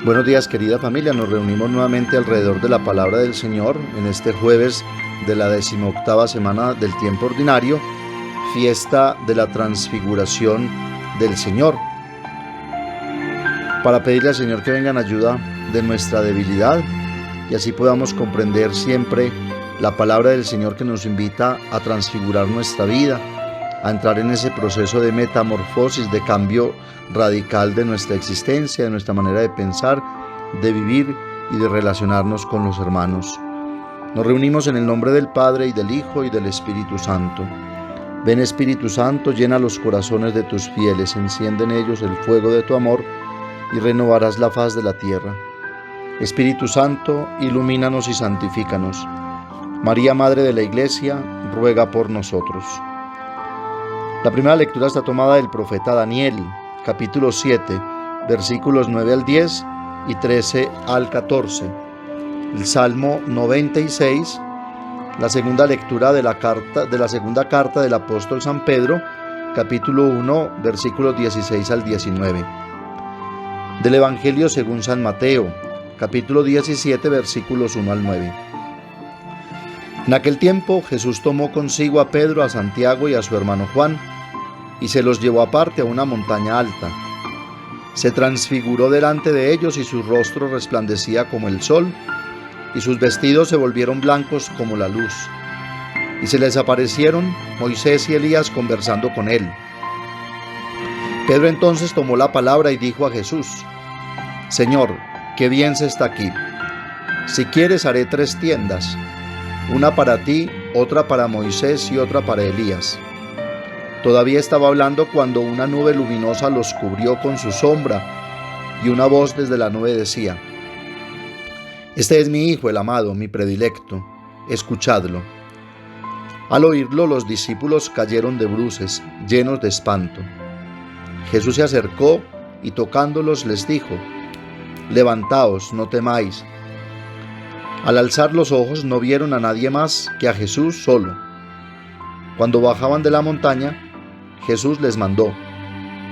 Buenos días, querida familia, nos reunimos nuevamente alrededor de la palabra del Señor en este jueves de la 18ª semana del tiempo ordinario, fiesta de la transfiguración del Señor, para pedirle al Señor que venga en ayuda de nuestra debilidad y así podamos comprender siempre la palabra del Señor que nos invita a transfigurar nuestra vida, a entrar en ese proceso de metamorfosis, de cambio radical de nuestra existencia, de nuestra manera de pensar, de vivir y de relacionarnos con los hermanos. Nos reunimos en el nombre del Padre, y del Hijo, y del Espíritu Santo. Ven, Espíritu Santo, llena los corazones de tus fieles, enciende en ellos el fuego de tu amor, y renovarás la faz de la tierra. Espíritu Santo, ilumínanos y santifícanos. María, Madre de la Iglesia, ruega por nosotros. La primera lectura está tomada del profeta Daniel, capítulo 7, versículos 9 al 10 y 13 al 14. El Salmo 96, la segunda lectura de la segunda carta del apóstol San Pedro, capítulo 1, versículos 16 al 19. Del Evangelio según San Mateo, capítulo 17, versículos 1 al 9. En aquel tiempo Jesús tomó consigo a Pedro, a Santiago y a su hermano Juan, y se los llevó aparte a una montaña alta. Se transfiguró delante de ellos y su rostro resplandecía como el sol, y sus vestidos se volvieron blancos como la luz. Y se les aparecieron Moisés y Elías conversando con él. Pedro entonces tomó la palabra y dijo a Jesús: Señor, qué bien se está aquí. Si quieres haré 3 tiendas, una para ti, otra para Moisés y otra para Elías. Todavía estaba hablando cuando una nube luminosa los cubrió con su sombra, y una voz desde la nube decía: Este es mi Hijo, el amado, mi predilecto, escuchadlo. Al oírlo, los discípulos cayeron de bruces, llenos de espanto. Jesús se acercó y tocándolos les dijo: Levantaos, no temáis. Al alzar los ojos no vieron a nadie más que a Jesús solo. Cuando bajaban de la montaña, Jesús les mandó: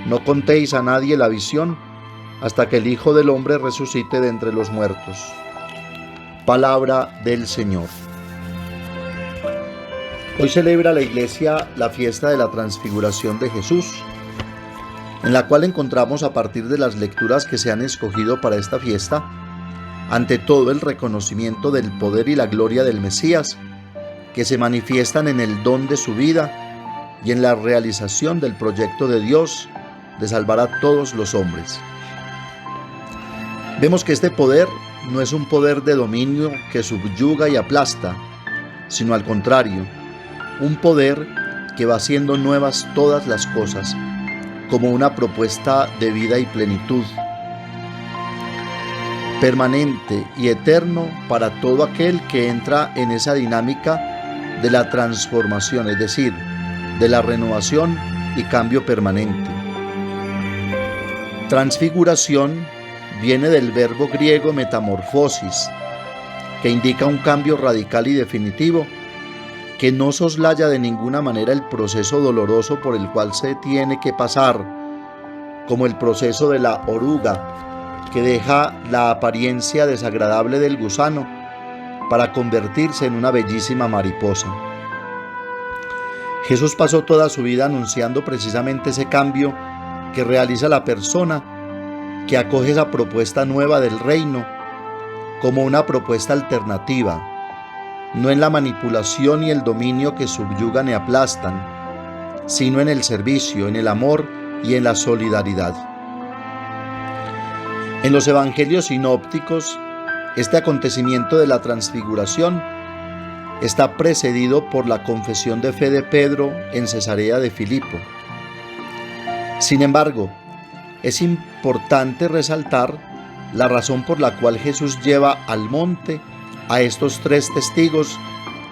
No contéis a nadie la visión hasta que el Hijo del Hombre resucite de entre los muertos. Palabra del Señor. Hoy celebra la Iglesia la fiesta de la transfiguración de Jesús, en la cual encontramos, a partir de las lecturas que se han escogido para esta fiesta, ante todo el reconocimiento del poder y la gloria del Mesías, que se manifiestan en el don de su vida y en la realización del proyecto de Dios de salvar a todos los hombres. Vemos que este poder no es un poder de dominio que subyuga y aplasta, sino al contrario, un poder que va haciendo nuevas todas las cosas, como una propuesta de vida y plenitud, permanente y eterno para todo aquel que entra en esa dinámica de la transformación, es decir, de la renovación y cambio permanente. Transfiguración viene del verbo griego metamorfosis, que indica un cambio radical y definitivo, que no soslaya de ninguna manera el proceso doloroso por el cual se tiene que pasar, como el proceso de la oruga, que deja la apariencia desagradable del gusano para convertirse en una bellísima mariposa. Jesús pasó toda su vida anunciando precisamente ese cambio que realiza la persona que acoge esa propuesta nueva del reino como una propuesta alternativa, no en la manipulación y el dominio que subyugan y aplastan, sino en el servicio, en el amor y en la solidaridad. En los evangelios sinópticos, este acontecimiento de la transfiguración está precedido por la confesión de fe de Pedro en Cesarea de Filipo. Sin embargo, es importante resaltar la razón por la cual Jesús lleva al monte a estos 3 testigos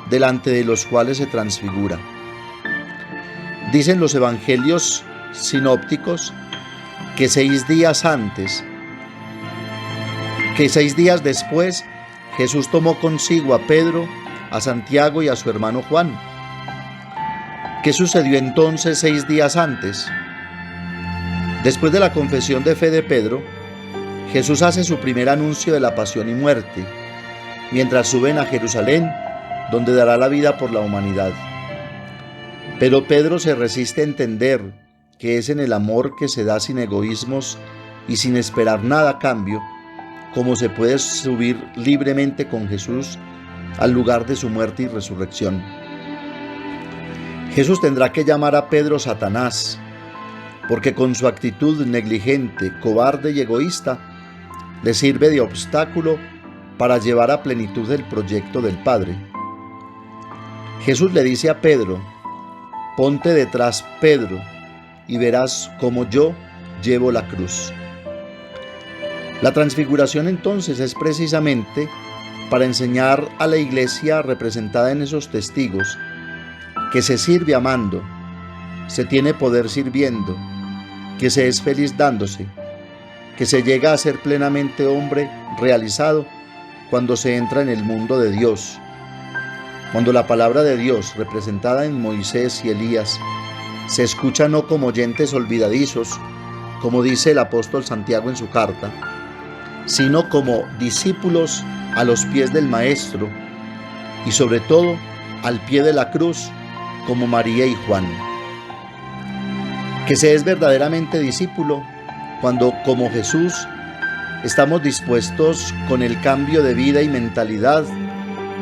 delante de los cuales se transfigura. Dicen los evangelios sinópticos que 6 días después, Jesús tomó consigo a Pedro, a Santiago y a su hermano Juan. ¿Qué sucedió entonces 6 días antes? Después de la confesión de fe de Pedro, Jesús hace su primer anuncio de la pasión y muerte, mientras suben a Jerusalén, donde dará la vida por la humanidad. Pero Pedro se resiste a entender que es en el amor que se da sin egoísmos y sin esperar nada a cambio, como se puede subir libremente con Jesús al lugar de su muerte y resurrección. Jesús tendrá que llamar a Pedro Satanás, porque con su actitud negligente, cobarde y egoísta, le sirve de obstáculo para llevar a plenitud el proyecto del Padre. Jesús le dice a Pedro: ponte detrás, Pedro, y verás cómo yo llevo la cruz. La transfiguración entonces es precisamente para enseñar a la iglesia representada en esos testigos que se sirve amando, se tiene poder sirviendo, que se es feliz dándose, que se llega a ser plenamente hombre realizado cuando se entra en el mundo de Dios, cuando la palabra de Dios, representada en Moisés y Elías, se escucha no como oyentes olvidadizos, como dice el apóstol Santiago en su carta, sino como discípulos a los pies del Maestro y sobre todo al pie de la cruz, como María y Juan. Que se es verdaderamente discípulo cuando, como Jesús, estamos dispuestos con el cambio de vida y mentalidad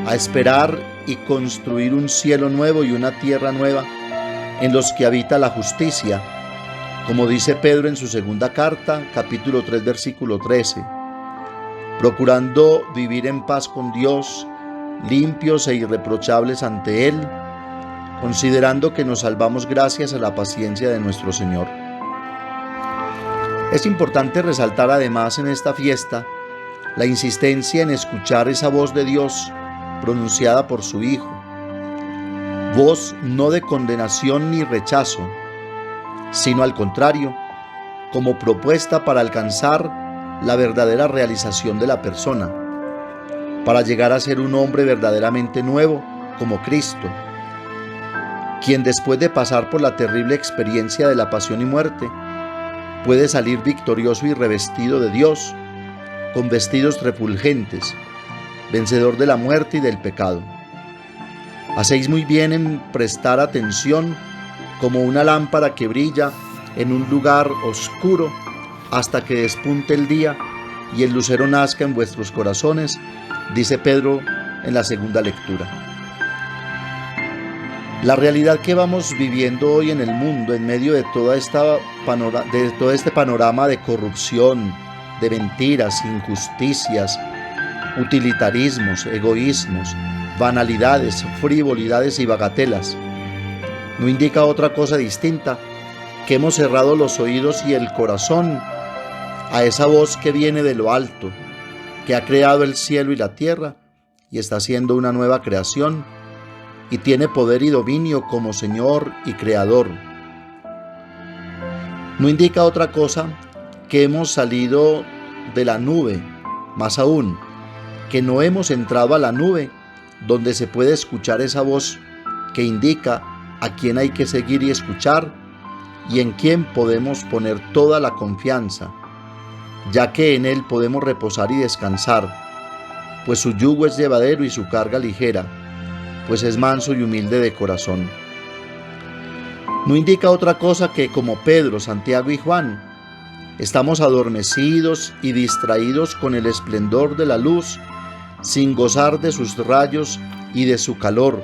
a esperar y construir un cielo nuevo y una tierra nueva en los que habita la justicia, como dice Pedro en su segunda carta, capítulo 3, versículo 13, procurando vivir en paz con Dios, limpios e irreprochables ante Él, considerando que nos salvamos gracias a la paciencia de nuestro Señor. Es importante resaltar además en esta fiesta la insistencia en escuchar esa voz de Dios pronunciada por su Hijo, voz no de condenación ni rechazo, sino al contrario, como propuesta para alcanzar la verdadera realización de la persona, para llegar a ser un hombre verdaderamente nuevo como Cristo, quien después de pasar por la terrible experiencia de la pasión y muerte, puede salir victorioso y revestido de Dios, con vestidos refulgentes, vencedor de la muerte y del pecado. Hacéis muy bien en prestar atención como una lámpara que brilla en un lugar oscuro hasta que despunte el día y el lucero nazca en vuestros corazones, dice Pedro en la segunda lectura. La realidad que vamos viviendo hoy en el mundo, en medio de todo este panorama de corrupción, de mentiras, injusticias, utilitarismos, egoísmos, banalidades, frivolidades y bagatelas, no indica otra cosa distinta que hemos cerrado los oídos y el corazón a esa voz que viene de lo alto, que ha creado el cielo y la tierra y está haciendo una nueva creación y tiene poder y dominio como Señor y Creador. No indica otra cosa que hemos salido de la nube, más aún, que no hemos entrado a la nube donde se puede escuchar esa voz que indica a quién hay que seguir y escuchar y en quién podemos poner toda la confianza, ya que en Él podemos reposar y descansar, pues su yugo es llevadero y su carga ligera, pues es manso y humilde de corazón. No indica otra cosa que, como Pedro, Santiago y Juan, estamos adormecidos y distraídos con el esplendor de la luz, sin gozar de sus rayos y de su calor,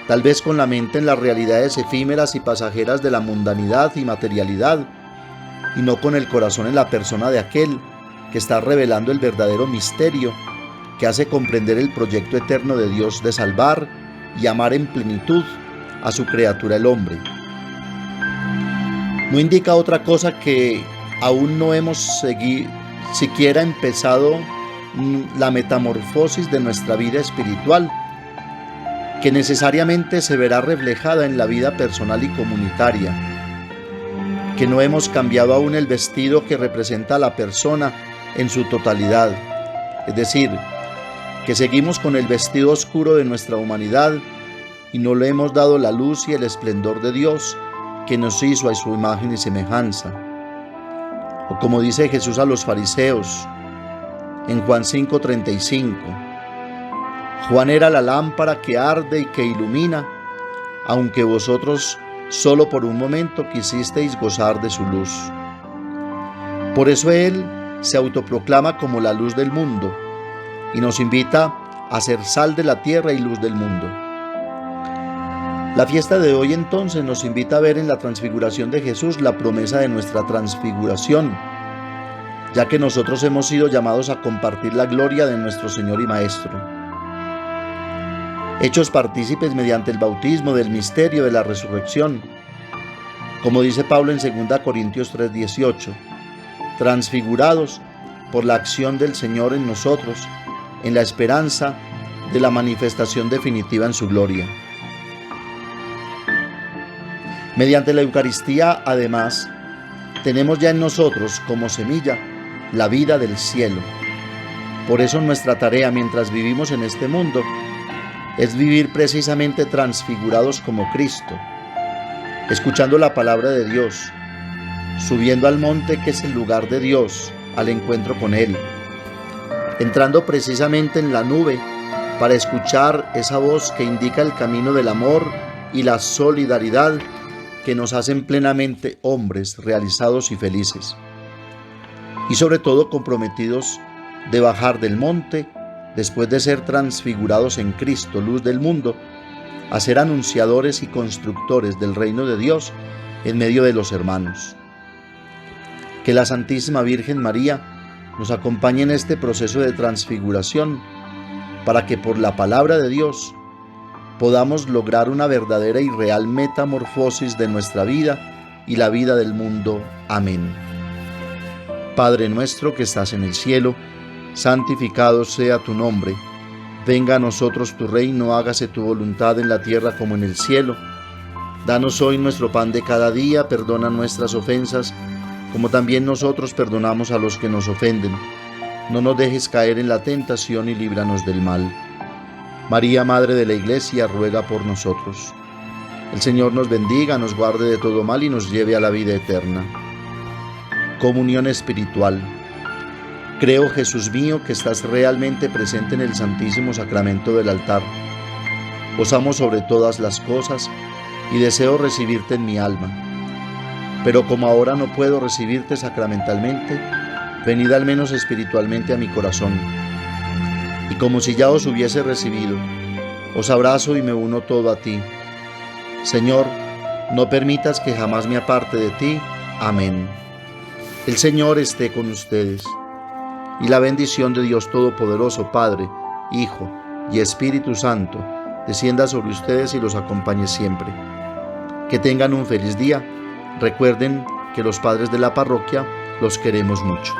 tal vez con la mente en las realidades efímeras y pasajeras de la mundanidad y materialidad, y no con el corazón en la persona de aquel que está revelando el verdadero misterio que hace comprender el proyecto eterno de Dios de salvar y amar en plenitud a su criatura el hombre. No indica otra cosa que aún no hemos siquiera empezado la metamorfosis de nuestra vida espiritual, que necesariamente se verá reflejada en la vida personal y comunitaria, que no hemos cambiado aún el vestido que representa a la persona en su totalidad, es decir, que seguimos con el vestido oscuro de nuestra humanidad y no le hemos dado la luz y el esplendor de Dios que nos hizo a su imagen y semejanza. O como dice Jesús a los fariseos en Juan 5:35, Juan era la lámpara que arde y que ilumina, aunque vosotros solo por un momento quisisteis gozar de su luz. Por eso Él se autoproclama como la luz del mundo y nos invita a ser sal de la tierra y luz del mundo. La fiesta de hoy entonces nos invita a ver en la transfiguración de Jesús la promesa de nuestra transfiguración, ya que nosotros hemos sido llamados a compartir la gloria de nuestro Señor y Maestro. Hechos partícipes mediante el bautismo del misterio de la resurrección, como dice Pablo en 2 Corintios 3:18, transfigurados por la acción del Señor en nosotros, en la esperanza de la manifestación definitiva en su gloria. Mediante la Eucaristía, además, tenemos ya en nosotros como semilla la vida del cielo. Por eso nuestra tarea mientras vivimos en este mundo es vivir precisamente transfigurados como Cristo, escuchando la palabra de Dios, subiendo al monte que es el lugar de Dios, al encuentro con Él, entrando precisamente en la nube para escuchar esa voz que indica el camino del amor y la solidaridad que nos hacen plenamente hombres realizados y felices, y sobre todo comprometidos de bajar del monte después de ser transfigurados en Cristo, luz del mundo, a ser anunciadores y constructores del reino de Dios en medio de los hermanos. Que la Santísima Virgen María nos acompañe en este proceso de transfiguración para que por la palabra de Dios podamos lograr una verdadera y real metamorfosis de nuestra vida y la vida del mundo. Amén. Padre nuestro que estás en el cielo, santificado sea tu nombre. Venga a nosotros tu reino, hágase tu voluntad en la tierra como en el cielo. Danos hoy nuestro pan de cada día, perdona nuestras ofensas, como también nosotros perdonamos a los que nos ofenden. No nos dejes caer en la tentación y líbranos del mal. María, Madre de la Iglesia, ruega por nosotros. El Señor nos bendiga, nos guarde de todo mal y nos lleve a la vida eterna. Comunión espiritual. Creo, Jesús mío, que estás realmente presente en el Santísimo Sacramento del altar. Os amo sobre todas las cosas y deseo recibirte en mi alma. Pero como ahora no puedo recibirte sacramentalmente, venid al menos espiritualmente a mi corazón. Y como si ya os hubiese recibido, os abrazo y me uno todo a ti. Señor, no permitas que jamás me aparte de ti. Amén. El Señor esté con ustedes. Y la bendición de Dios Todopoderoso, Padre, Hijo y Espíritu Santo, descienda sobre ustedes y los acompañe siempre. Que tengan un feliz día. Recuerden que los padres de la parroquia los queremos mucho.